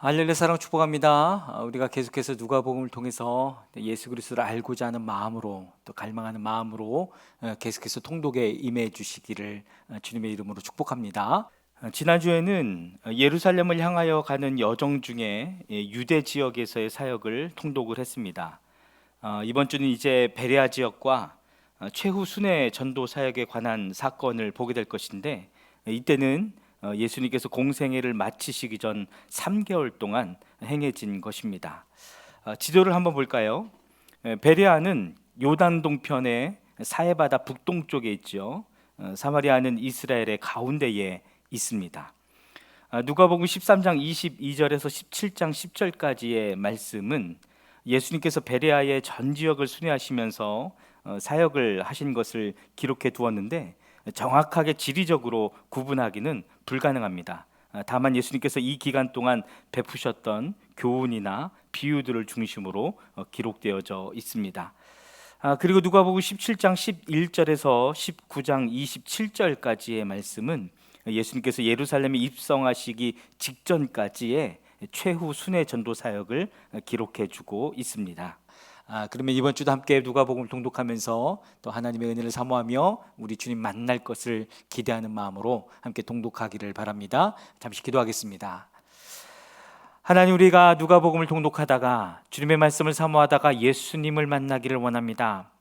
할렐루야 사랑 축복합니다. 우리가 계속해서 누가복음을 통해서 예수 그리스도를 알고자 하는 마음으로 또 갈망하는 마음으로 계속해서 통독에 임해 주시기를 주님의 이름으로 축복합니다. 지난주에는 예루살렘을 향하여 가는 여정 중에 유대 지역에서의 사역을 통독을 했습니다. 이번 주는 이제 베레아 지역과 최후 순회 전도 사역에 관한 사건을 보게 될 것인데, 이때는 예수님께서 공생애를 마치시기 전 3개월 동안 행해진 것입니다. 지도를 한번 볼까요? 베레아는 요단 동편의 사해바다 북동쪽에 있죠. 사마리아는 이스라엘의 가운데에 있습니다. 누가복음 13장 22절에서 17장 10절까지의 말씀은 예수님께서 베레아의 전 지역을 순회하시면서 사역을 하신 것을 기록해 두었는데, 정확하게 지리적으로 구분하기는 불가능합니다. 다만 예수님께서 이 기간 동안 베푸셨던 교훈이나 비유들을 중심으로 기록되어져 있습니다. 그리고 누가복음 17장 11절에서 19장 27절까지의 말씀은 예수님께서 예루살렘에 입성하시기 직전까지의 최후 순회 전도 사역을 기록해 주고 있습니다. 그러면 이번 주도 함께 누가복음을 통독하면서 또 하나님의 은혜를 사모하며 우리 주님 만날 것을 기대하는 마음으로 함께 통독하기를 바랍니다. 잠시 기도하겠습니다. 하나님, 우리가 누가복음을 통독하다가 주님의 말씀을 사모하다가 예수님을 만나기를 원합니다.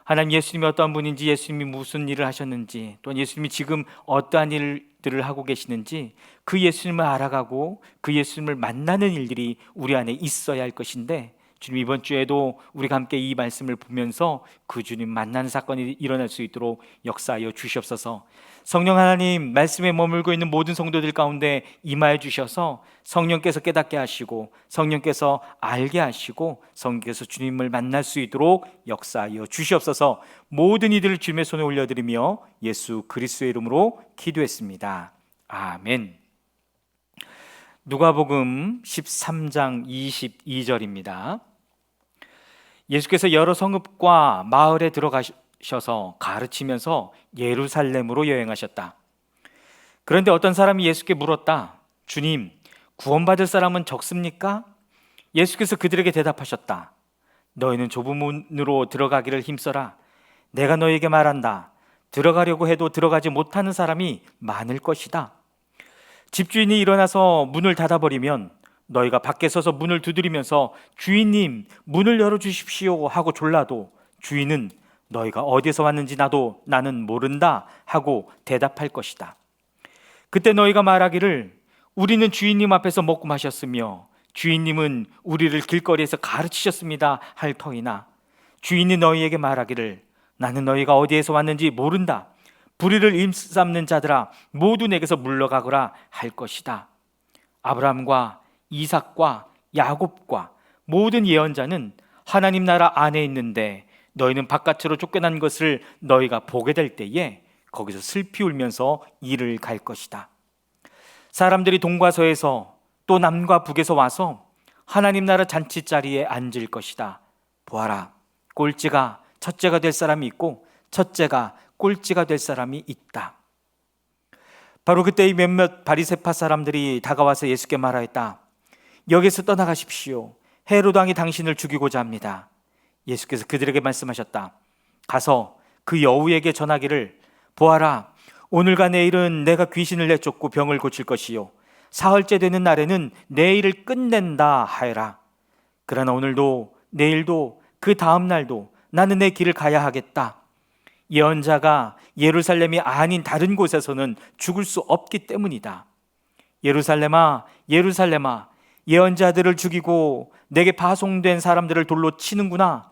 하나님, 예수님이 어떠한 분인지, 예수님이 무슨 일을 하셨는지, 또 예수님이 지금 어떠한 일들을 하고 계시는지 그 예수님을 알아가고 그 예수님을 만나는 일들이 우리 안에 있어야 할 것인데, 주님, 이번 주에도 우리가 함께 이 말씀을 보면서 그 주님 만나는 사건이 일어날 수 있도록 역사하여 주시옵소서. 성령 하나님, 말씀에 머물고 있는 모든 성도들 가운데 임하여 주셔서 성령께서 깨닫게 하시고 성령께서 알게 하시고 성령께서 주님을 만날 수 있도록 역사하여 주시옵소서. 모든 이들을 주님의 손에 올려드리며 예수 그리스도의 이름으로 기도했습니다. 아멘. 누가복음 13장 22절입니다. 예수께서 여러 성읍과 마을에 들어가셔서 가르치면서 예루살렘으로 여행하셨다. 그런데 어떤 사람이 예수께 물었다. 주님, 구원받을 사람은 적습니까? 예수께서 그들에게 대답하셨다. 너희는 좁은 문으로 들어가기를 힘써라. 내가 너희에게 말한다. 들어가려고 해도 들어가지 못하는 사람이 많을 것이다. 집주인이 일어나서 문을 닫아버리면 너희가 밖에 서서 문을 두드리면서 주인님, 문을 열어주십시오 하고 졸라도 주인은 너희가 어디서 왔는지 나는 모른다 하고 대답할 것이다. 그때 너희가 말하기를 우리는 주인님 앞에서 먹고 마셨으며 주인님은 우리를 길거리에서 가르치셨습니다 할 터이나 주인이 너희에게 말하기를 나는 너희가 어디에서 왔는지 모른다. 불의를 일삼는 자들아 모두 내게서 물러가거라 할 것이다. 아브라함과 이삭과 야곱과 모든 예언자는 하나님 나라 안에 있는데 너희는 바깥으로 쫓겨난 것을 너희가 보게 될 때에 거기서 슬피 울면서 이를 갈 것이다. 사람들이 동과 서에서 또 남과 북에서 와서 하나님 나라 잔치자리에 앉을 것이다. 보아라, 꼴찌가 첫째가 될 사람이 있고 첫째가 꼴찌가 될 사람이 있다. 바로 그때 이 몇몇 바리새파 사람들이 다가와서 예수께 말하였다. 여기서 떠나가십시오. 헤롯 왕이 당신을 죽이고자 합니다. 예수께서 그들에게 말씀하셨다. 가서 그 여우에게 전하기를 보아라, 오늘과 내일은 내가 귀신을 내쫓고 병을 고칠 것이요 사흘째 되는 날에는 내 일을 끝낸다 하여라. 그러나 오늘도 내일도 그 다음 날도 나는 내 길을 가야 하겠다. 예언자가 예루살렘이 아닌 다른 곳에서는 죽을 수 없기 때문이다. 예루살렘아, 예루살렘아, 예언자들을 죽이고 내게 파송된 사람들을 돌로 치는구나.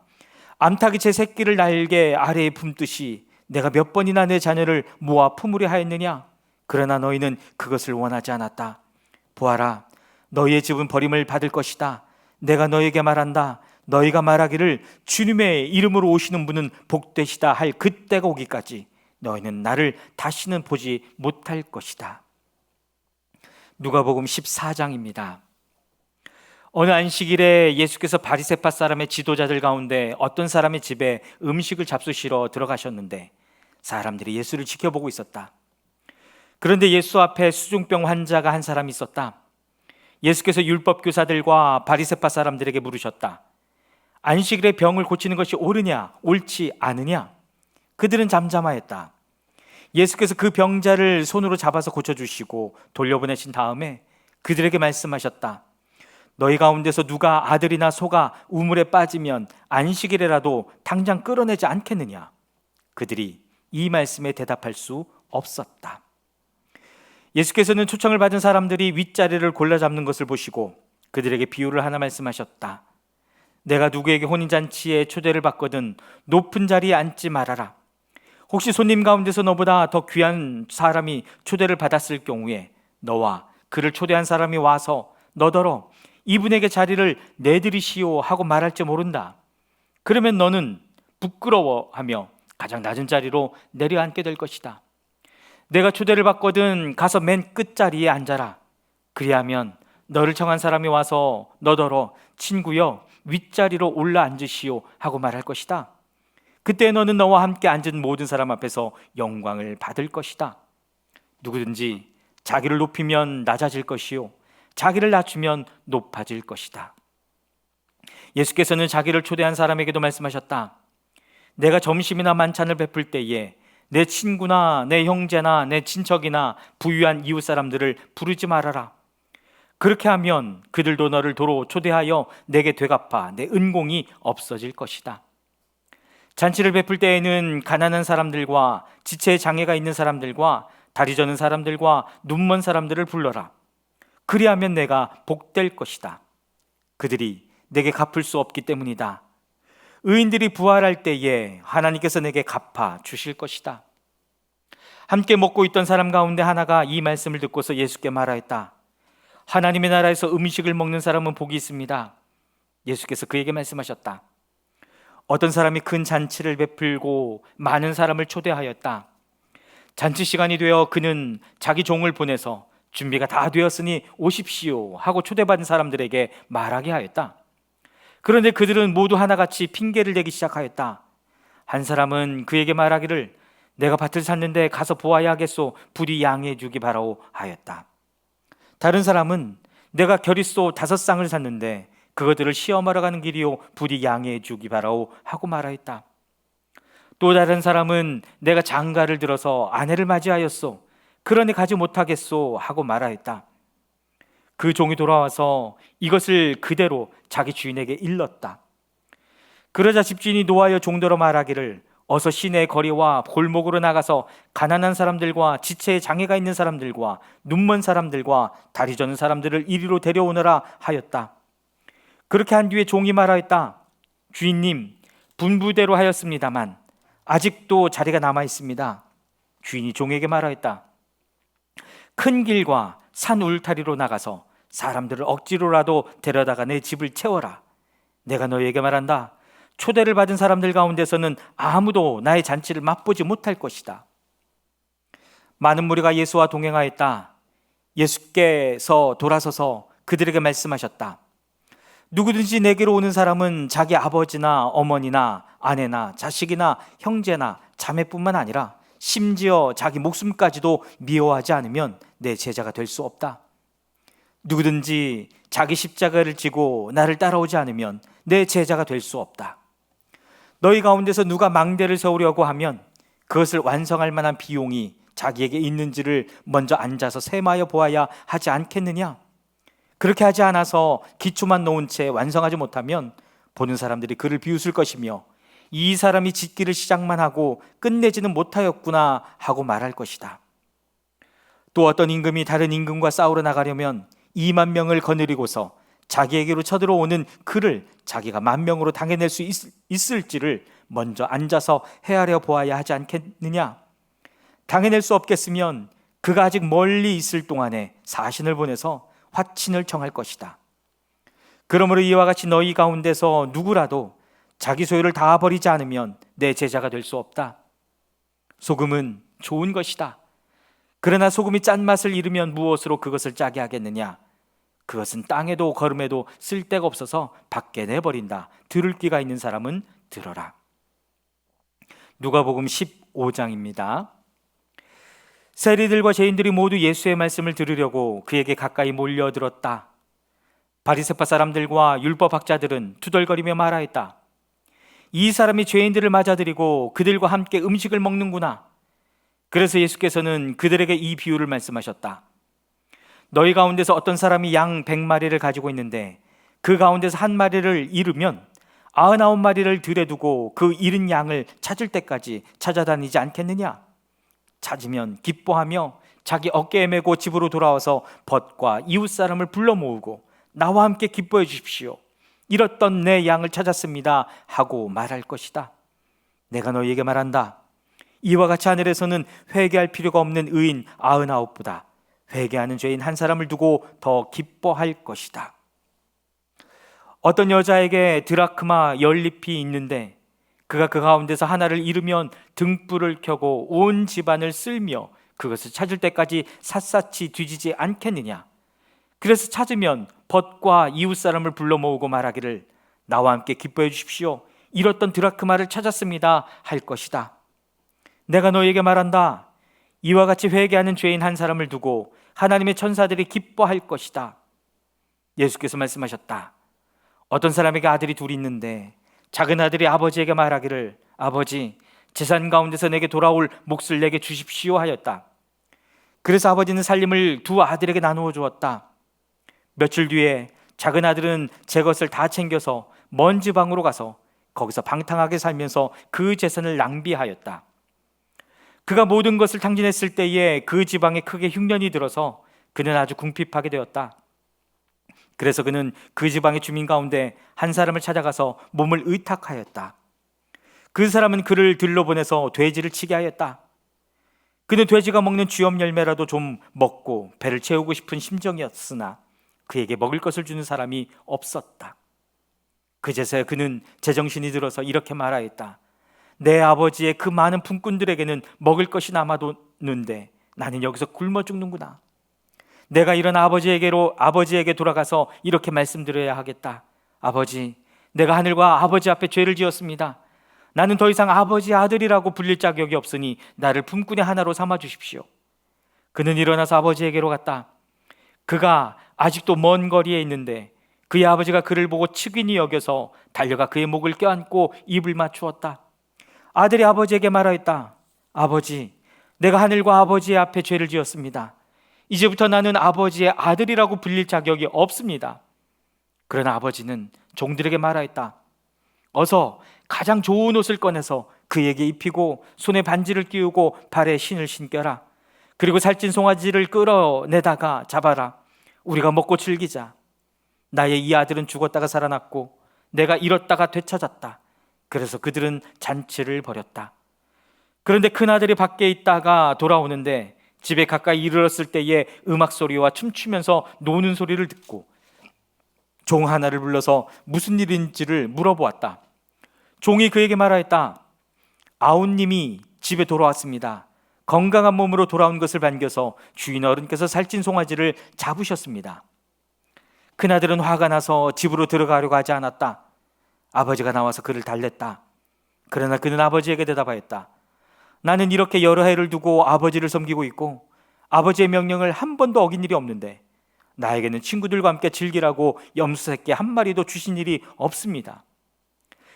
암탉이 제 새끼를 날개 아래에 품듯이 내가 몇 번이나 내 자녀를 모아 품으려 하였느냐? 그러나 너희는 그것을 원하지 않았다. 보아라, 너희의 집은 버림을 받을 것이다. 내가 너희에게 말한다. 너희가 말하기를 주님의 이름으로 오시는 분은 복되시다 할 그때가 오기까지 너희는 나를 다시는 보지 못할 것이다. 누가복음 14장입니다. 어느 안식일에 예수께서 바리새파 사람의 지도자들 가운데 어떤 사람의 집에 음식을 잡수시러 들어가셨는데 사람들이 예수를 지켜보고 있었다. 그런데 예수 앞에 수중병 환자가 한 사람이 있었다. 예수께서 율법 교사들과 바리새파 사람들에게 물으셨다. 안식일에 병을 고치는 것이 옳으냐, 옳지 않으냐? 그들은 잠잠하였다. 예수께서 그 병자를 손으로 잡아서 고쳐주시고 돌려보내신 다음에 그들에게 말씀하셨다. 너희 가운데서 누가 아들이나 소가 우물에 빠지면 안식일에라도 당장 끌어내지 않겠느냐? 그들이 이 말씀에 대답할 수 없었다. 예수께서는 초청을 받은 사람들이 윗자리를 골라 잡는 것을 보시고 그들에게 비유를 하나 말씀하셨다. 내가 누구에게 혼인잔치에 초대를 받거든 높은 자리에 앉지 말아라. 혹시 손님 가운데서 너보다 더 귀한 사람이 초대를 받았을 경우에 너와 그를 초대한 사람이 와서 너더러 이분에게 자리를 내드리시오 하고 말할지 모른다. 그러면 너는 부끄러워하며 가장 낮은 자리로 내려앉게 될 것이다. 내가 초대를 받거든 가서 맨 끝자리에 앉아라. 그리하면 너를 청한 사람이 와서 너더러 친구여 윗자리로 올라앉으시오 하고 말할 것이다. 그때 너는 너와 함께 앉은 모든 사람 앞에서 영광을 받을 것이다. 누구든지 자기를 높이면 낮아질 것이요 자기를 낮추면 높아질 것이다. 예수께서는 자기를 초대한 사람에게도 말씀하셨다. 내가 점심이나 만찬을 베풀 때에 내 친구나 내 형제나 내 친척이나 부유한 이웃 사람들을 부르지 말아라. 그렇게 하면 그들도 너를 도로 초대하여 내게 되갚아 내 은공이 없어질 것이다. 잔치를 베풀 때에는 가난한 사람들과 지체에 장애가 있는 사람들과 다리 저는 사람들과 눈먼 사람들을 불러라. 그리하면 내가 복될 것이다. 그들이 내게 갚을 수 없기 때문이다. 의인들이 부활할 때에 하나님께서 내게 갚아 주실 것이다. 함께 먹고 있던 사람 가운데 하나가 이 말씀을 듣고서 예수께 말하였다. 하나님의 나라에서 음식을 먹는 사람은 복이 있습니다. 예수께서 그에게 말씀하셨다. 어떤 사람이 큰 잔치를 베풀고 많은 사람을 초대하였다. 잔치 시간이 되어 그는 자기 종을 보내서 준비가 다 되었으니 오십시오 하고 초대받은 사람들에게 말하게 하였다. 그런데 그들은 모두 하나같이 핑계를 대기 시작하였다. 한 사람은 그에게 말하기를 내가 밭을 샀는데 가서 보아야 하겠소. 부디 양해해 주기 바라오 하였다. 다른 사람은 내가 겨릿소 5쌍을 샀는데 그것들을 시험하러 가는 길이요 부디 양해해 주기 바라오 하고 말하였다. 또 다른 사람은 내가 장가를 들어서 아내를 맞이하였소. 그러니 가지 못하겠소 하고 말하였다. 그 종이 돌아와서 이것을 그대로 자기 주인에게 일렀다. 그러자 집주인이 노하여 종들어 말하기를 어서 시내 거리와 골목으로 나가서 가난한 사람들과 지체에 장애가 있는 사람들과 눈먼 사람들과 다리 저는 사람들을 이리로 데려오너라 하였다. 그렇게 한 뒤에 종이 말하였다. 주인님, 분부대로 하였습니다만 아직도 자리가 남아 있습니다. 주인이 종에게 말하였다. 큰 길과 산 울타리로 나가서 사람들을 억지로라도 데려다가 내 집을 채워라. 내가 너에게 말한다. 초대를 받은 사람들 가운데서는 아무도 나의 잔치를 맛보지 못할 것이다. 많은 무리가 예수와 동행하였다. 예수께서 돌아서서 그들에게 말씀하셨다. 누구든지 내게로 오는 사람은 자기 아버지나 어머니나 아내나 자식이나 형제나 자매뿐만 아니라 심지어 자기 목숨까지도 미워하지 않으면 내 제자가 될 수 없다. 누구든지 자기 십자가를 지고 나를 따라오지 않으면 내 제자가 될 수 없다. 너희 가운데서 누가 망대를 세우려고 하면 그것을 완성할 만한 비용이 자기에게 있는지를 먼저 앉아서 셈하여 보아야 하지 않겠느냐? 그렇게 하지 않아서 기초만 놓은 채 완성하지 못하면 보는 사람들이 그를 비웃을 것이며 이 사람이 짓기를 시작만 하고 끝내지는 못하였구나 하고 말할 것이다. 또 어떤 임금이 다른 임금과 싸우러 나가려면 2만 명을 거느리고서 자기에게로 쳐들어오는 그를 자기가 10,000명으로 당해낼 수 있을지를 먼저 앉아서 헤아려 보아야 하지 않겠느냐? 당해낼 수 없겠으면 그가 아직 멀리 있을 동안에 사신을 보내서 화친을 청할 것이다. 그러므로 이와 같이 너희 가운데서 누구라도 자기 소유를 다 버리지 않으면 내 제자가 될 수 없다. 소금은 좋은 것이다. 그러나 소금이 짠맛을 잃으면 무엇으로 그것을 짜게 하겠느냐? 그것은 땅에도 거름에도 쓸데가 없어서 밖에 내버린다. 들을 귀가 있는 사람은 들어라. 누가복음 15장입니다. 세리들과 죄인들이 모두 예수의 말씀을 들으려고 그에게 가까이 몰려들었다. 바리새파 사람들과 율법학자들은 투덜거리며 말하였다. 이 사람이 죄인들을 맞아들이고 그들과 함께 음식을 먹는구나. 그래서 예수께서는 그들에게 이 비유를 말씀하셨다. 너희 가운데서 어떤 사람이 양 100마리를 가지고 있는데 그 가운데서 한 마리를 잃으면 99마리를 들여 두고 그 잃은 양을 찾을 때까지 찾아다니지 않겠느냐? 찾으면 기뻐하며 자기 어깨에 메고 집으로 돌아와서 벗과 이웃 사람을 불러 모으고 나와 함께 기뻐해 주십시오. 잃었던 내 양을 찾았습니다 하고 말할 것이다. 내가 너희에게 말한다. 이와 같이 하늘에서는 회개할 필요가 없는 의인 99보다 회개하는 죄인 한 사람을 두고 더 기뻐할 것이다. 어떤 여자에게 드라크마 연잎이 있는데 그가 그 가운데서 하나를 잃으면 등불을 켜고 온 집안을 쓸며 그것을 찾을 때까지 샅샅이 뒤지지 않겠느냐? 그래서 찾으면 벗과 이웃 사람을 불러 모으고 말하기를 나와 함께 기뻐해 주십시오. 잃었던 드라크마를 찾았습니다 할 것이다. 내가 너희에게 말한다. 이와 같이 회개하는 죄인 한 사람을 두고 하나님의 천사들이 기뻐할 것이다. 예수께서 말씀하셨다. 어떤 사람에게 아들이 둘이 있는데 작은 아들이 아버지에게 말하기를 아버지, 재산 가운데서 내게 돌아올 몫을 내게 주십시오 하였다. 그래서 아버지는 살림을 두 아들에게 나누어 주었다. 며칠 뒤에 작은 아들은 제 것을 다 챙겨서 먼 지방으로 가서 거기서 방탕하게 살면서 그 재산을 낭비하였다. 그가 모든 것을 탕진했을 때에 그 지방에 크게 흉년이 들어서 그는 아주 궁핍하게 되었다. 그래서 그는 그 지방의 주민 가운데 한 사람을 찾아가서 몸을 의탁하였다. 그 사람은 그를 들러보내서 돼지를 치게 하였다. 그는 돼지가 먹는 쥐엄 열매라도 좀 먹고 배를 채우고 싶은 심정이었으나 그에게 먹을 것을 주는 사람이 없었다. 그제서야 그는 제정신이 들어서 이렇게 말하였다. 내 아버지의 그 많은 품꾼들에게는 먹을 것이 남아도는데 나는 여기서 굶어 죽는구나. 내가 이런 아버지에게 돌아가서 이렇게 말씀드려야 하겠다. 아버지, 내가 하늘과 아버지 앞에 죄를 지었습니다. 나는 더 이상 아버지의 아들이라고 불릴 자격이 없으니 나를 품꾼의 하나로 삼아 주십시오. 그는 일어나서 아버지에게로 갔다. 그가 아직도 먼 거리에 있는데 그의 아버지가 그를 보고 측은히 여겨서 달려가 그의 목을 껴안고 입을 맞추었다. 아들이 아버지에게 말하였다. 아버지, 내가 하늘과 아버지의 앞에 죄를 지었습니다. 이제부터 나는 아버지의 아들이라고 불릴 자격이 없습니다. 그러나 아버지는 종들에게 말하였다. 어서 가장 좋은 옷을 꺼내서 그에게 입히고 손에 반지를 끼우고 발에 신을 신겨라. 그리고 살찐 송아지를 끌어내다가 잡아라. 우리가 먹고 즐기자. 나의 이 아들은 죽었다가 살아났고 내가 잃었다가 되찾았다. 그래서 그들은 잔치를 벌였다. 그런데 큰아들이 밖에 있다가 돌아오는데 집에 가까이 이르렀을 때에 음악 소리와 춤추면서 노는 소리를 듣고 종 하나를 불러서 무슨 일인지를 물어보았다. 종이 그에게 말하였다. 아우님이 집에 돌아왔습니다. 건강한 몸으로 돌아온 것을 반겨서 주인 어른께서 살찐 송아지를 잡으셨습니다. 큰아들은 화가 나서 집으로 들어가려고 하지 않았다. 아버지가 나와서 그를 달랬다. 그러나 그는 아버지에게 대답하였다. 나는 이렇게 여러 해를 두고 아버지를 섬기고 있고 아버지의 명령을 한 번도 어긴 일이 없는데 나에게는 친구들과 함께 즐기라고 염소 새끼 한 마리도 주신 일이 없습니다.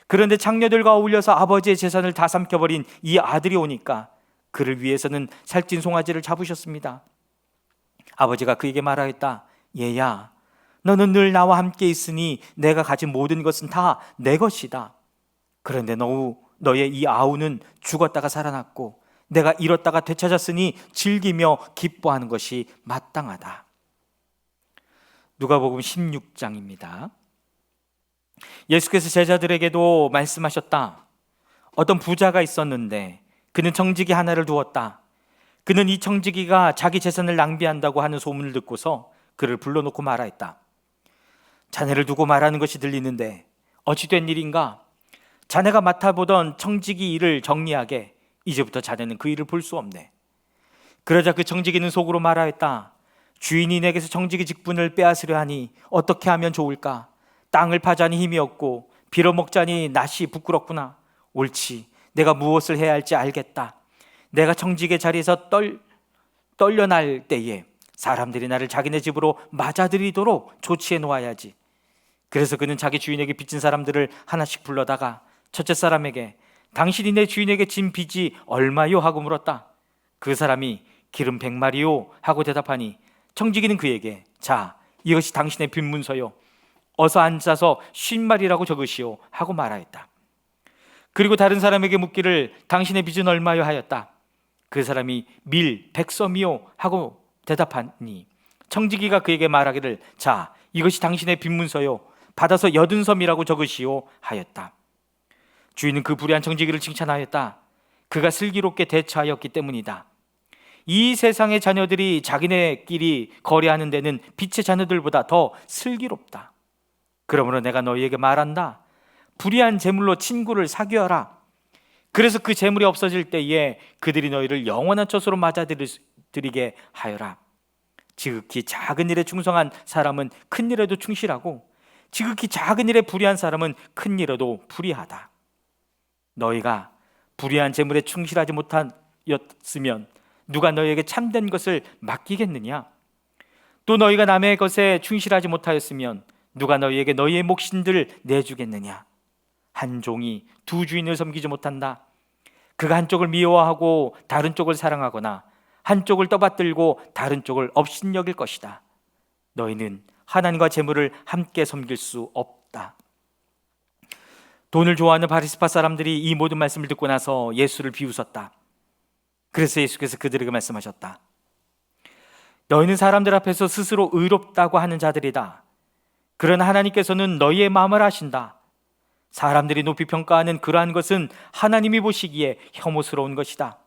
그런데 장녀들과 어울려서 아버지의 재산을 다 삼켜버린 이 아들이 오니까 그를 위해서는 살찐 송아지를 잡으셨습니다. 아버지가 그에게 말하였다. 얘야, 너는 늘 나와 함께 있으니 내가 가진 모든 것은 다 내 것이다. 그런데 너의 이 아우는 죽었다가 살아났고 내가 잃었다가 되찾았으니 즐기며 기뻐하는 것이 마땅하다. 누가복음 16장입니다. 예수께서 제자들에게도 말씀하셨다. 어떤 부자가 있었는데 그는 청지기 하나를 두었다. 그는 이 청지기가 자기 재산을 낭비한다고 하는 소문을 듣고서 그를 불러놓고 말하였다. 자네를 두고 말하는 것이 들리는데 어찌 된 일인가? 자네가 맡아보던 청지기 일을 정리하게 이제부터 자네는 그 일을 볼 수 없네. 그러자 그 청지기는 속으로 말하였다. 주인이 내게서 청지기 직분을 빼앗으려 하니 어떻게 하면 좋을까? 땅을 파자니 힘이 없고 빌어먹자니 낯이 부끄럽구나. 옳지, 내가 무엇을 해야 할지 알겠다. 내가 청지기의 자리에서 떨려날 때에 사람들이 나를 자기네 집으로 맞아들이도록 조치해 놓아야지. 그래서 그는 자기 주인에게 빚진 사람들을 하나씩 불러다가 첫째 사람에게 당신이 내 주인에게 진 빚이 얼마요? 하고 물었다. 그 사람이 기름 100마리요 하고 대답하니 청지기는 그에게 자, 이것이 당신의 빚문서요. 어서 앉아서 50마리라고 적으시오 하고 말하였다. 그리고 다른 사람에게 묻기를 당신의 빚은 얼마요? 하였다. 그 사람이 밀 100섬이요 하고 대답하니 청지기가 그에게 말하기를 자, 이것이 당신의 빚문서요. 받아서 80섬이라고 적으시오 하였다. 주인은 그 불의한 청지기를 칭찬하였다. 그가 슬기롭게 대처하였기 때문이다. 이 세상의 자녀들이 자기네끼리 거래하는 데는 빛의 자녀들보다 더 슬기롭다. 그러므로 내가 너희에게 말한다. 불의한 재물로 친구를 사귀어라. 그래서 그 재물이 없어질 때에 그들이 너희를 영원한 처소로 맞아들이게 하여라. 지극히 작은 일에 충성한 사람은 큰 일에도 충실하고 지극히 작은 일에 불의한 사람은 큰 일에도 불의하다. 너희가 불의한 재물에 충실하지 못하였으면 누가 너희에게 참된 것을 맡기겠느냐? 또 너희가 남의 것에 충실하지 못하였으면 누가 너희에게 너희의 몫인들 내주겠느냐? 한 종이 두 주인을 섬기지 못한다. 그가 한쪽을 미워하고 다른 쪽을 사랑하거나 한쪽을 떠받들고 다른 쪽을 업신여길 것이다. 너희는 하나님과 재물을 함께 섬길 수 없다. 돈을 좋아하는 바리새파 사람들이 이 모든 말씀을 듣고 나서 예수를 비웃었다. 그래서 예수께서 그들에게 말씀하셨다. 너희는 사람들 앞에서 스스로 의롭다고 하는 자들이다. 그러나 하나님께서는 너희의 마음을 아신다. 사람들이 높이 평가하는 그러한 것은 하나님이 보시기에 혐오스러운 것이다.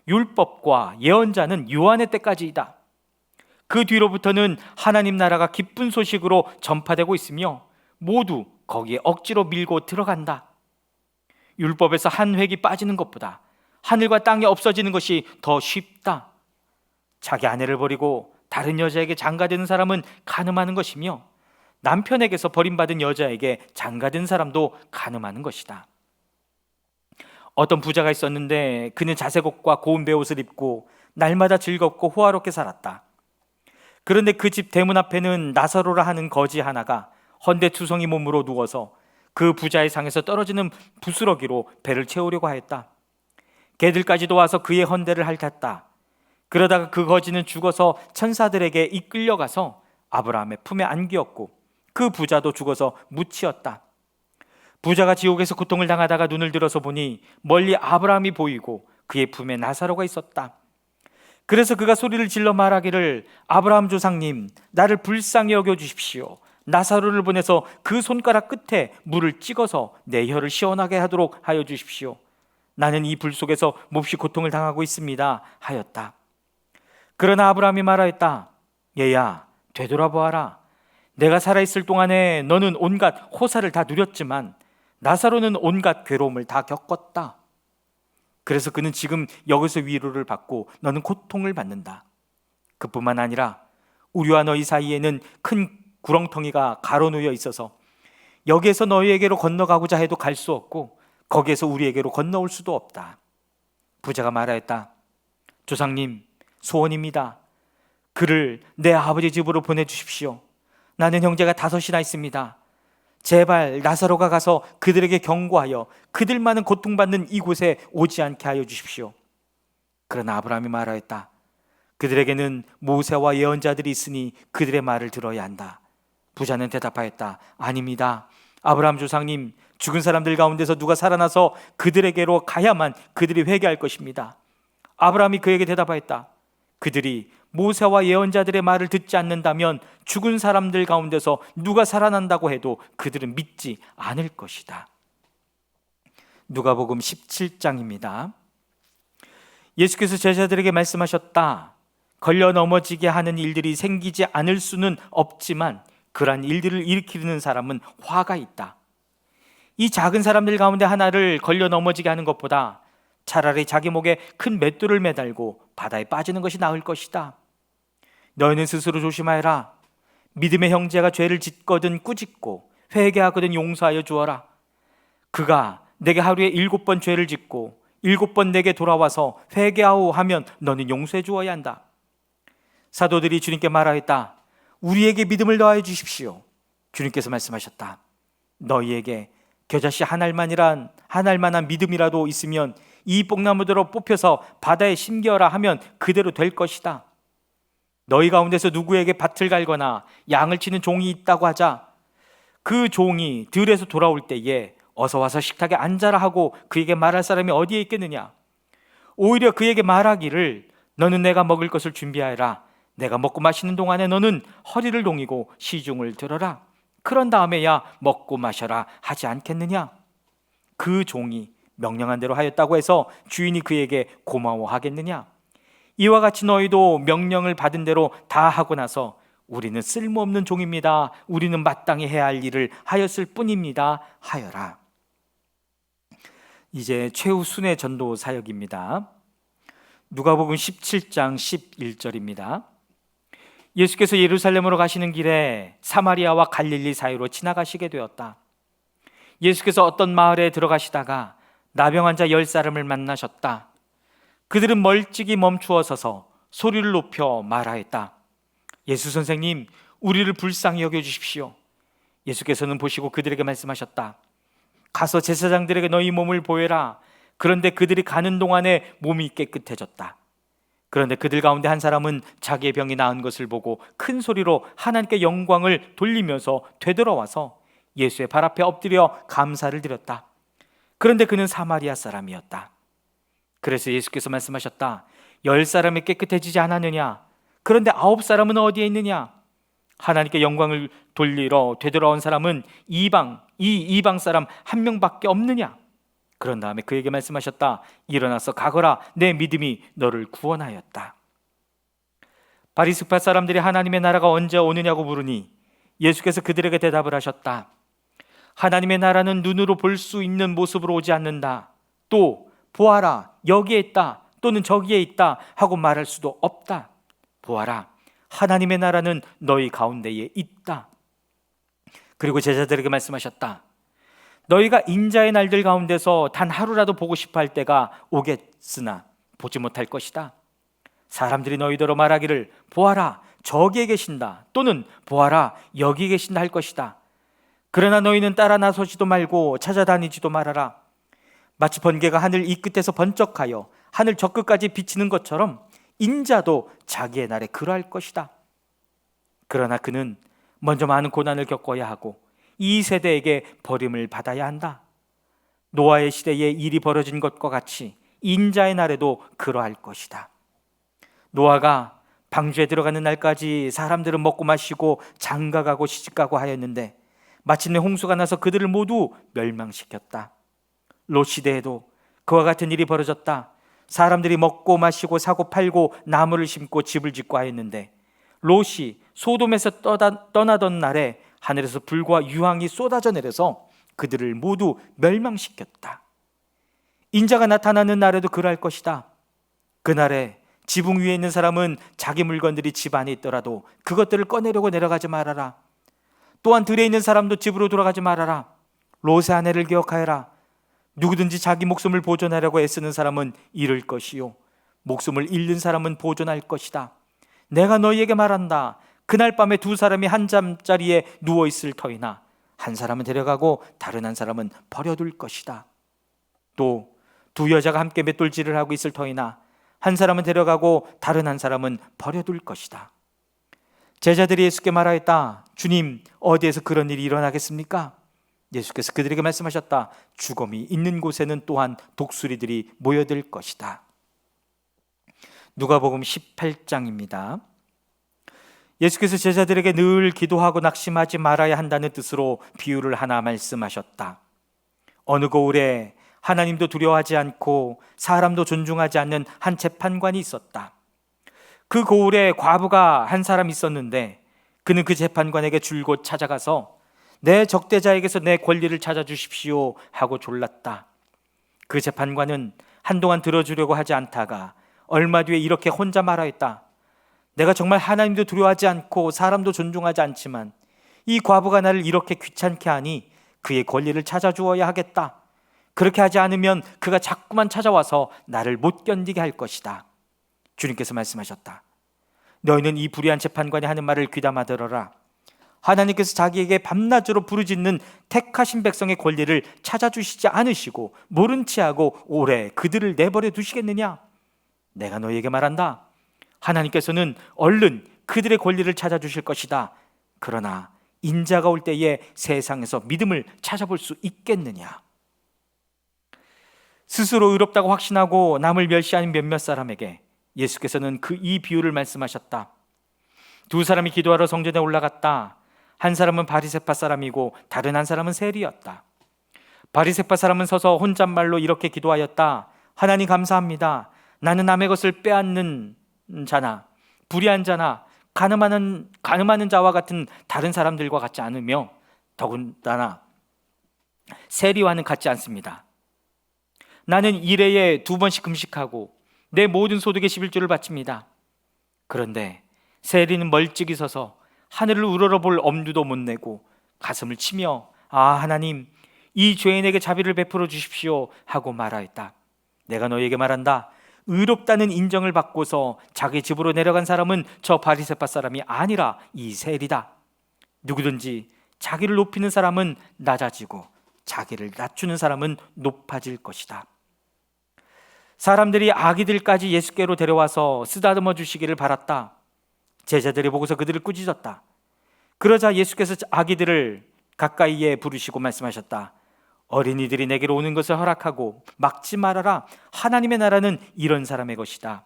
율법과 예언자는 요한의 때까지이다. 그 뒤로부터는 하나님 나라가 기쁜 소식으로 전파되고 있으며 모두 거기에 억지로 밀고 들어간다. 율법에서 한 획이 빠지는 것보다 하늘과 땅이 없어지는 것이 더 쉽다. 자기 아내를 버리고 다른 여자에게 장가드는 사람은 간음하는 것이며 남편에게서 버림받은 여자에게 장가든 사람도 간음하는 것이다. 어떤 부자가 있었는데 그는 자색옷과 고운 베옷을 입고 날마다 즐겁고 호화롭게 살았다. 그런데 그 집 대문 앞에는 나사로라 하는 거지 하나가 헌데투성이 몸으로 누워서 그 부자의 상에서 떨어지는 부스러기로 배를 채우려고 하였다. 개들까지도 와서 그의 헌데를 핥았다. 그러다가 그 거지는 죽어서 천사들에게 이끌려가서 아브라함의 품에 안기었고 그 부자도 죽어서 묻히었다. 부자가 지옥에서 고통을 당하다가 눈을 들어서 보니 멀리 아브라함이 보이고 그의 품에 나사로가 있었다. 그래서 그가 소리를 질러 말하기를 아브라함 조상님, 나를 불쌍히 여겨주십시오. 나사로를 보내서 그 손가락 끝에 물을 찍어서 내 혀를 시원하게 하도록 하여 주십시오. 나는 이 불 속에서 몹시 고통을 당하고 있습니다 하였다. 그러나 아브라함이 말하였다. 얘야, 되돌아보아라. 내가 살아있을 동안에 너는 온갖 호사를 다 누렸지만 나사로는 온갖 괴로움을 다 겪었다. 그래서 그는 지금 여기서 위로를 받고 너는 고통을 받는다. 그뿐만 아니라 우리와 너희 사이에는 큰 구렁텅이가 가로놓여 있어서 여기에서 너희에게로 건너가고자 해도 갈 수 없고 거기에서 우리에게로 건너올 수도 없다. 부자가 말하였다. 조상님, 소원입니다. 그를 내 아버지 집으로 보내주십시오. 나는 형제가 5이나 있습니다. 제발 나사로가 가서 그들에게 경고하여 그들만은 고통받는 이곳에 오지 않게 하여 주십시오. 그러나 아브라함이 말하였다. 그들에게는 모세와 예언자들이 있으니 그들의 말을 들어야 한다. 부자는 대답하였다. 아닙니다. 아브라함 조상님, 죽은 사람들 가운데서 누가 살아나서 그들에게로 가야만 그들이 회개할 것입니다. 아브라함이 그에게 대답하였다. 그들이 모세와 예언자들의 말을 듣지 않는다면 죽은 사람들 가운데서 누가 살아난다고 해도 그들은 믿지 않을 것이다. 누가복음 17장입니다. 예수께서 제자들에게 말씀하셨다. 걸려 넘어지게 하는 일들이 생기지 않을 수는 없지만 그러한 일들을 일으키는 사람은 화가 있다. 이 작은 사람들 가운데 하나를 걸려 넘어지게 하는 것보다 차라리 자기 목에 큰 맷돌을 매달고 바다에 빠지는 것이 나을 것이다. 너희는 스스로 조심하여라. 믿음의 형제가 죄를 짓거든 꾸짖고 회개하거든 용서하여 주어라. 그가 내게 하루에 7번 죄를 짓고 7번 내게 돌아와서 회개하오 하면 너는 용서해 주어야 한다. 사도들이 주님께 말하였다. 우리에게 믿음을 더하여 주십시오. 주님께서 말씀하셨다. 너희에게 겨자씨 한 알만한 믿음이라도 있으면 이 뽕나무대로 뽑혀서 바다에 심겨라 하면 그대로 될 것이다. 너희 가운데서 누구에게 밭을 갈거나 양을 치는 종이 있다고 하자. 그 종이 들에서 돌아올 때에 어서 와서 식탁에 앉아라 하고 그에게 말할 사람이 어디에 있겠느냐? 오히려 그에게 말하기를 너는 내가 먹을 것을 준비하여라. 내가 먹고 마시는 동안에 너는 허리를 동이고 시중을 들어라. 그런 다음에야 먹고 마셔라 하지 않겠느냐? 그 종이 명령한 대로 하였다고 해서 주인이 그에게 고마워하겠느냐? 이와 같이 너희도 명령을 받은 대로 다 하고 나서 우리는 쓸모없는 종입니다. 우리는 마땅히 해야 할 일을 하였을 뿐입니다. 하여라. 이제 최후 순회 전도 사역입니다. 누가복음 17장 11절입니다. 예수께서 예루살렘으로 가시는 길에 사마리아와 갈릴리 사이로 지나가시게 되었다. 예수께서 어떤 마을에 들어가시다가 나병 환자 10사람을 만나셨다. 그들은 멀찍이 멈추어 서서 소리를 높여 말하였다. 예수 선생님, 우리를 불쌍히 여겨주십시오. 예수께서는 보시고 그들에게 말씀하셨다. 가서 제사장들에게 너희 몸을 보여라. 그런데 그들이 가는 동안에 몸이 깨끗해졌다. 그런데 그들 가운데 한 사람은 자기의 병이 나은 것을 보고 큰 소리로 하나님께 영광을 돌리면서 되돌아와서 예수의 발 앞에 엎드려 감사를 드렸다. 그런데 그는 사마리아 사람이었다. 그래서 예수께서 말씀하셨다. 10사람이 깨끗해지지 않았느냐? 그런데 9사람은 어디에 있느냐? 하나님께 영광을 돌리러 되돌아온 사람은 이방 사람 한 명밖에 없느냐? 그런 다음에 그에게 말씀하셨다. 일어나서 가거라. 내 믿음이 너를 구원하였다. 바리새파 사람들이 하나님의 나라가 언제 오느냐고 물으니 예수께서 그들에게 대답을 하셨다. 하나님의 나라는 눈으로 볼 수 있는 모습으로 오지 않는다. 또 보아라, 여기에 있다 또는 저기에 있다 하고 말할 수도 없다. 보아라, 하나님의 나라는 너희 가운데에 있다. 그리고 제자들에게 말씀하셨다. 너희가 인자의 날들 가운데서 단 하루라도 보고 싶어 할 때가 오겠으나 보지 못할 것이다. 사람들이 너희더러 말하기를 보아라, 저기에 계신다 또는 보아라, 여기 계신다 할 것이다. 그러나 너희는 따라 나서지도 말고 찾아다니지도 말아라. 마치 번개가 하늘 이 끝에서 번쩍하여 하늘 저 끝까지 비치는 것처럼 인자도 자기의 날에 그러할 것이다. 그러나 그는 먼저 많은 고난을 겪어야 하고 이 세대에게 버림을 받아야 한다. 노아의 시대에 일이 벌어진 것과 같이 인자의 날에도 그러할 것이다. 노아가 방주에 들어가는 날까지 사람들은 먹고 마시고 장가가고 시집가고 하였는데 마침내 홍수가 나서 그들을 모두 멸망시켰다. 롯 시대에도 그와 같은 일이 벌어졌다. 사람들이 먹고 마시고 사고 팔고 나무를 심고 집을 짓고 하였는데 롯이 소돔에서 떠나던 날에 하늘에서 불과 유황이 쏟아져 내려서 그들을 모두 멸망시켰다. 인자가 나타나는 날에도 그럴 것이다. 그날에 지붕 위에 있는 사람은 자기 물건들이 집 안에 있더라도 그것들을 꺼내려고 내려가지 말아라. 또한 들에 있는 사람도 집으로 돌아가지 말아라. 롯의 아내를 기억하여라. 누구든지 자기 목숨을 보존하려고 애쓰는 사람은 잃을 것이요 목숨을 잃는 사람은 보존할 것이다. 내가 너희에게 말한다. 그날 밤에 두 사람이 한 잠자리에 누워있을 터이나 한 사람은 데려가고 다른 한 사람은 버려둘 것이다. 또 두 여자가 함께 맷돌질을 하고 있을 터이나 한 사람은 데려가고 다른 한 사람은 버려둘 것이다. 제자들이 예수께 말하였다. 주님, 어디에서 그런 일이 일어나겠습니까? 예수께서 그들에게 말씀하셨다. 죽음이 있는 곳에는 또한 독수리들이 모여들 것이다. 누가복음 18장입니다. 예수께서 제자들에게 늘 기도하고 낙심하지 말아야 한다는 뜻으로 비유를 하나 말씀하셨다. 어느 고을에 하나님도 두려워하지 않고 사람도 존중하지 않는 한 재판관이 있었다. 그 고을에 과부가 한 사람 있었는데 그는 그 재판관에게 줄곧 찾아가서 내 적대자에게서 내 권리를 찾아주십시오 하고 졸랐다. 그 재판관은 한동안 들어주려고 하지 않다가 얼마 뒤에 이렇게 혼자 말하였다. 내가 정말 하나님도 두려워하지 않고 사람도 존중하지 않지만 이 과부가 나를 이렇게 귀찮게 하니 그의 권리를 찾아주어야 하겠다. 그렇게 하지 않으면 그가 자꾸만 찾아와서 나를 못 견디게 할 것이다. 주님께서 말씀하셨다. 너희는 이 불의한 재판관이 하는 말을 귀담아 들어라. 하나님께서 자기에게 밤낮으로 부르짖는 택하신 백성의 권리를 찾아주시지 않으시고 모른 체하고 오래 그들을 내버려 두시겠느냐? 내가 너희에게 말한다. 하나님께서는 얼른 그들의 권리를 찾아주실 것이다. 그러나 인자가 올 때에 세상에서 믿음을 찾아볼 수 있겠느냐? 스스로 의롭다고 확신하고 남을 멸시하는 몇몇 사람에게 예수께서는 이 비유를 말씀하셨다. 두 사람이 기도하러 성전에 올라갔다. 한 사람은 바리새파 사람이고 다른 한 사람은 세리였다. 바리새파 사람은 서서 혼잣말로 이렇게 기도하였다. 하나님 감사합니다. 나는 남의 것을 빼앗는 자나 불의한 자나 가늠하는 자와 같은 다른 사람들과 같지 않으며 더군다나 세리와는 같지 않습니다. 나는 일회에 2번씩 금식하고 내 모든 소득의 11조를 바칩니다. 그런데 세리는 멀찍이 서서 하늘을 우러러볼 엄두도 못 내고 가슴을 치며 하나님, 이 죄인에게 자비를 베풀어 주십시오 하고 말하였다. 내가 너희에게 말한다. 의롭다는 인정을 받고서 자기 집으로 내려간 사람은 저 바리새파 사람이 아니라 이 세리다. 누구든지 자기를 높이는 사람은 낮아지고 자기를 낮추는 사람은 높아질 것이다. 사람들이 아기들까지 예수께로 데려와서 쓰다듬어 주시기를 바랐다. 제자들이 보고서 그들을 꾸짖었다. 그러자 예수께서 아기들을 가까이에 부르시고 말씀하셨다. 어린이들이 내게로 오는 것을 허락하고 막지 말아라. 하나님의 나라는 이런 사람의 것이다.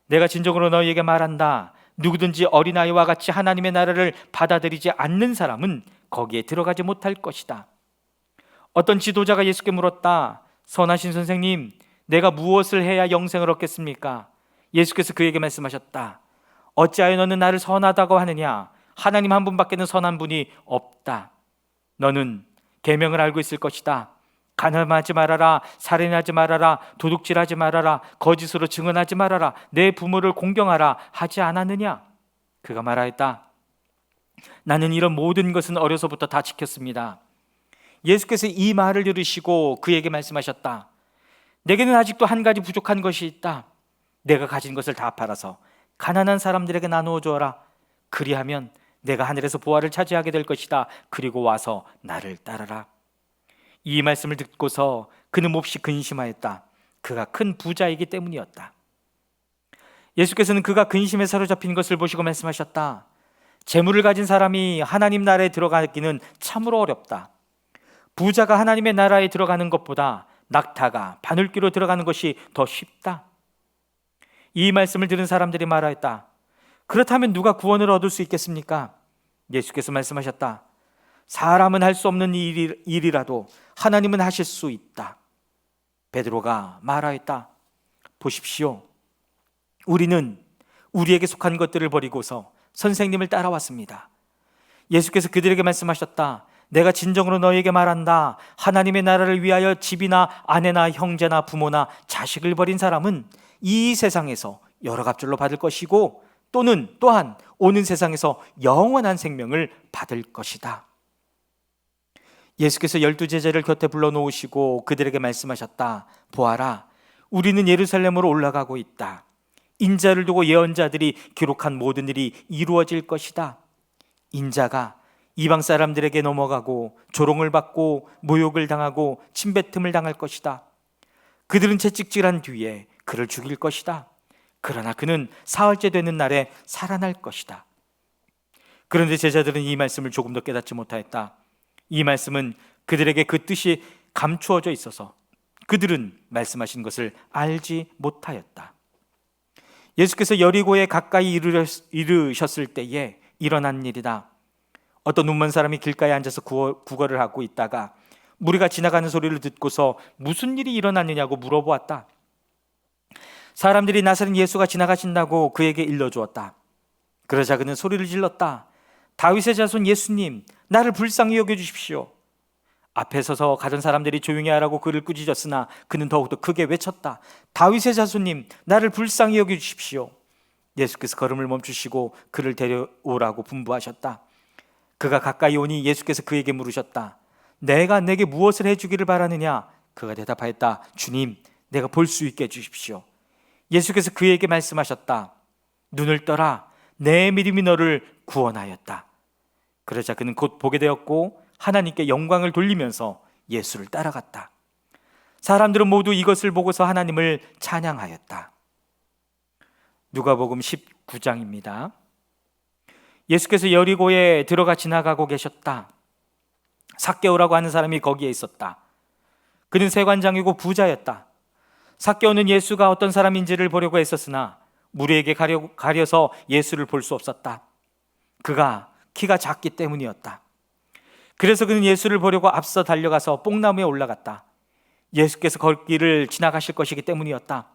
내가 진정으로 너희에게 말한다. 누구든지 어린아이와 같이 하나님의 나라를 받아들이지 않는 사람은 거기에 들어가지 못할 것이다. 어떤 지도자가 예수께 물었다. 선하신 선생님, 내가 무엇을 해야 영생을 얻겠습니까? 예수께서 그에게 말씀하셨다. 어찌하여 너는 나를 선하다고 하느냐? 하나님 한 분밖에는 선한 분이 없다. 너는 계명을 알고 있을 것이다. 간음하지 말아라, 살인하지 말아라, 도둑질하지 말아라, 거짓으로 증언하지 말아라, 내 부모를 공경하라 하지 않았느냐? 그가 말하였다. 나는 이런 모든 것은 어려서부터 다 지켰습니다. 예수께서 이 말을 들으시고 그에게 말씀하셨다. 내게는 아직도 한 가지 부족한 것이 있다. 내가 가진 것을 다 팔아서 가난한 사람들에게 나누어 주어라. 그리하면 내가 하늘에서 보화를 차지하게 될 것이다. 그리고 와서 나를 따르라. 이 말씀을 듣고서 그는 몹시 근심하였다. 그가 큰 부자이기 때문이었다. 예수께서는 그가 근심에 사로잡힌 것을 보시고 말씀하셨다. 재물을 가진 사람이 하나님 나라에 들어가기는 참으로 어렵다. 부자가 하나님의 나라에 들어가는 것보다 낙타가 바늘귀로 들어가는 것이 더 쉽다. 이 말씀을 들은 사람들이 말하였다. 그렇다면 누가 구원을 얻을 수 있겠습니까? 예수께서 말씀하셨다. 사람은 할 수 없는 일이라도 하나님은 하실 수 있다. 베드로가 말하였다. 보십시오. 우리는 우리에게 속한 것들을 버리고서 선생님을 따라왔습니다. 예수께서 그들에게 말씀하셨다. 내가 진정으로 너희에게 말한다. 하나님의 나라를 위하여 집이나 아내나 형제나 부모나 자식을 버린 사람은 이 세상에서 여러 갑절로 받을 것이고 또한 오는 세상에서 영원한 생명을 받을 것이다. 예수께서 12제자를 곁에 불러놓으시고 그들에게 말씀하셨다. 보아라, 우리는 예루살렘으로 올라가고 있다. 인자를 두고 예언자들이 기록한 모든 일이 이루어질 것이다. 인자가 이방 사람들에게 넘어가고 조롱을 받고 모욕을 당하고 침뱉음을 당할 것이다. 그들은 채찍질한 뒤에 그를 죽일 것이다. 그러나 그는 사흘째 되는 날에 살아날 것이다. 그런데 제자들은 이 말씀을 조금 더 깨닫지 못하였다. 이 말씀은 그들에게 그 뜻이 감추어져 있어서 그들은 말씀하신 것을 알지 못하였다. 예수께서 여리고에 가까이 이르셨을 때에 일어난 일이다. 어떤 눈먼 사람이 길가에 앉아서 구걸을 하고 있다가 무리가 지나가는 소리를 듣고서 무슨 일이 일어났느냐고 물어보았다. 사람들이 나사렛 예수가 지나가신다고 그에게 일러주었다. 그러자 그는 소리를 질렀다. 다윗의 자손 예수님, 나를 불쌍히 여겨주십시오. 앞에 서서 가던 사람들이 조용히 하라고 그를 꾸짖었으나 그는 더욱더 크게 외쳤다. 다윗의 자손님, 나를 불쌍히 여겨주십시오. 예수께서 걸음을 멈추시고 그를 데려오라고 분부하셨다. 그가 가까이 오니 예수께서 그에게 물으셨다. 내가 내게 무엇을 해주기를 바라느냐? 그가 대답하였다. 주님, 내가 볼 수 있게 해주십시오. 예수께서 그에게 말씀하셨다. 눈을 떠라, 내 믿음이 너를 구원하였다. 그러자 그는 곧 보게 되었고 하나님께 영광을 돌리면서 예수를 따라갔다. 사람들은 모두 이것을 보고서 하나님을 찬양하였다. 누가복음 19장입니다. 예수께서 여리고에 들어가 지나가고 계셨다. 삭개오라고 하는 사람이 거기에 있었다. 그는 세관장이고 부자였다. 삭개오는 예수가 어떤 사람인지를 보려고 했었으나 무리에게 가려서 예수를 볼 수 없었다. 그가 키가 작기 때문이었다. 그래서 그는 예수를 보려고 앞서 달려가서 뽕나무에 올라갔다. 예수께서 걷기를 지나가실 것이기 때문이었다.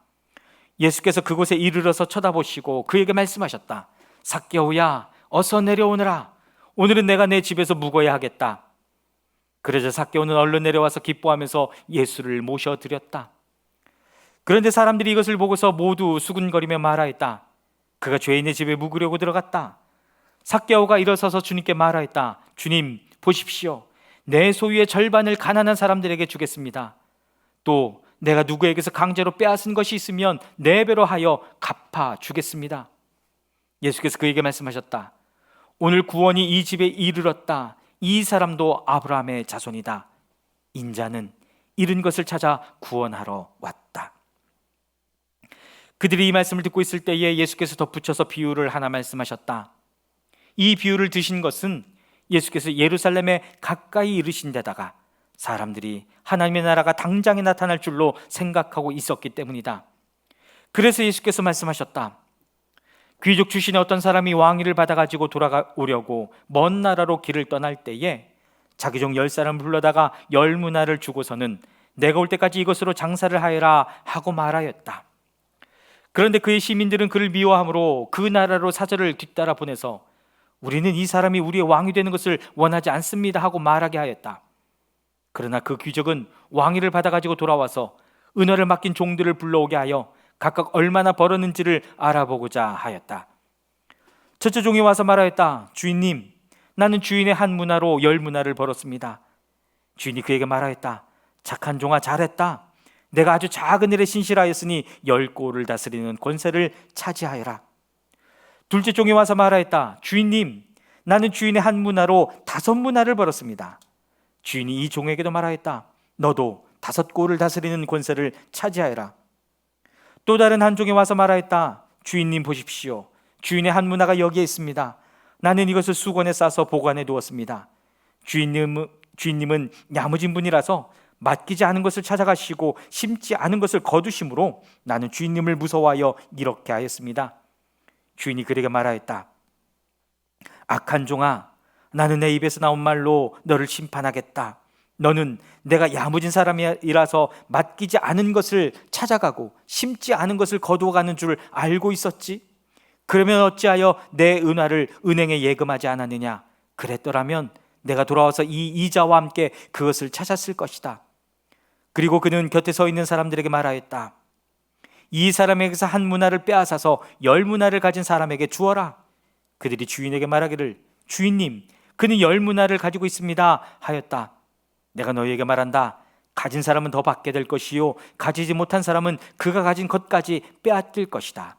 예수께서 그곳에 이르러서 쳐다보시고 그에게 말씀하셨다. 삭개오야, 어서 내려오너라. 오늘은 내가 내 집에서 묵어야 하겠다. 그러자 삭개오는 얼른 내려와서 기뻐하면서 예수를 모셔드렸다. 그런데 사람들이 이것을 보고서 모두 수군거리며 말하였다. 그가 죄인의 집에 묵으려고 들어갔다. 삭개오가 일어서서 주님께 말하였다. 주님, 보십시오. 내 소유의 절반을 가난한 사람들에게 주겠습니다. 또 내가 누구에게서 강제로 빼앗은 것이 있으면 4배로 하여 갚아 주겠습니다. 예수께서 그에게 말씀하셨다. 오늘 구원이 이 집에 이르렀다. 이 사람도 아브라함의 자손이다. 인자는 잃은 것을 찾아 구원하러 왔다. 그들이 이 말씀을 듣고 있을 때에 예수께서 덧붙여서 비유를 하나 말씀하셨다. 이 비유를 드신 것은 예수께서 예루살렘에 가까이 이르신 데다가 사람들이 하나님의 나라가 당장에 나타날 줄로 생각하고 있었기 때문이다. 그래서 예수께서 말씀하셨다. 귀족 출신의 어떤 사람이 왕위를 받아가지고 돌아오려고 먼 나라로 길을 떠날 때에 자기 종 10사람을 불러다가 10문화를 주고서는 내가 올 때까지 이것으로 장사를 하여라 하고 말하였다. 그런데 그의 시민들은 그를 미워함으로 그 나라로 사절을 뒤따라 보내서 우리는 이 사람이 우리의 왕이 되는 것을 원하지 않습니다 하고 말하게 하였다. 그러나 그 귀족은 왕위를 받아가지고 돌아와서 은혜를 맡긴 종들을 불러오게 하여 각각 얼마나 벌었는지를 알아보고자 하였다. 첫째 종이 와서 말하였다. 주인님, 나는 주인의 한 문화로 10문화를 벌었습니다. 주인이 그에게 말하였다. 착한 종아, 잘했다. 내가 아주 작은 일에 신실하였으니 10고를 다스리는 권세를 차지하여라. 둘째 종이 와서 말하였다. 주인님, 나는 주인의 한 문화로 5문화를 벌었습니다. 주인이 이 종에게도 말하였다. 너도 5고를 다스리는 권세를 차지하여라. 또 다른 한 종이 와서 말하였다. 주인님, 보십시오. 주인의 한 문화가 여기에 있습니다. 나는 이것을 수건에 싸서 보관해 두었습니다. 주인님은 야무진 분이라서 맡기지 않은 것을 찾아가시고 심지 않은 것을 거두심으로 나는 주인님을 무서워하여 이렇게 하였습니다. 주인이 그에게 말하였다. 악한 종아, 나는 내 입에서 나온 말로 너를 심판하겠다. 너는 내가 야무진 사람이라서 맡기지 않은 것을 찾아가고 심지 않은 것을 거두어가는 줄 알고 있었지? 그러면 어찌하여 내 은화를 은행에 예금하지 않았느냐? 그랬더라면 내가 돌아와서 이 이자와 함께 그것을 찾았을 것이다. 그리고 그는 곁에 서 있는 사람들에게 말하였다. 이 사람에게서 한 문화를 빼앗아서 10문화를 가진 사람에게 주어라. 그들이 주인에게 말하기를 주인님, 그는 10문화를 가지고 있습니다 하였다. 내가 너희에게 말한다. 가진 사람은 더 받게 될 것이요 가지지 못한 사람은 그가 가진 것까지 빼앗길 것이다.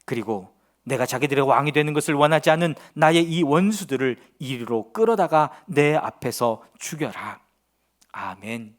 그리고 내가 자기들의 왕이 되는 것을 원하지 않은 나의 이 원수들을 이리로 끌어다가 내 앞에서 죽여라. 아멘.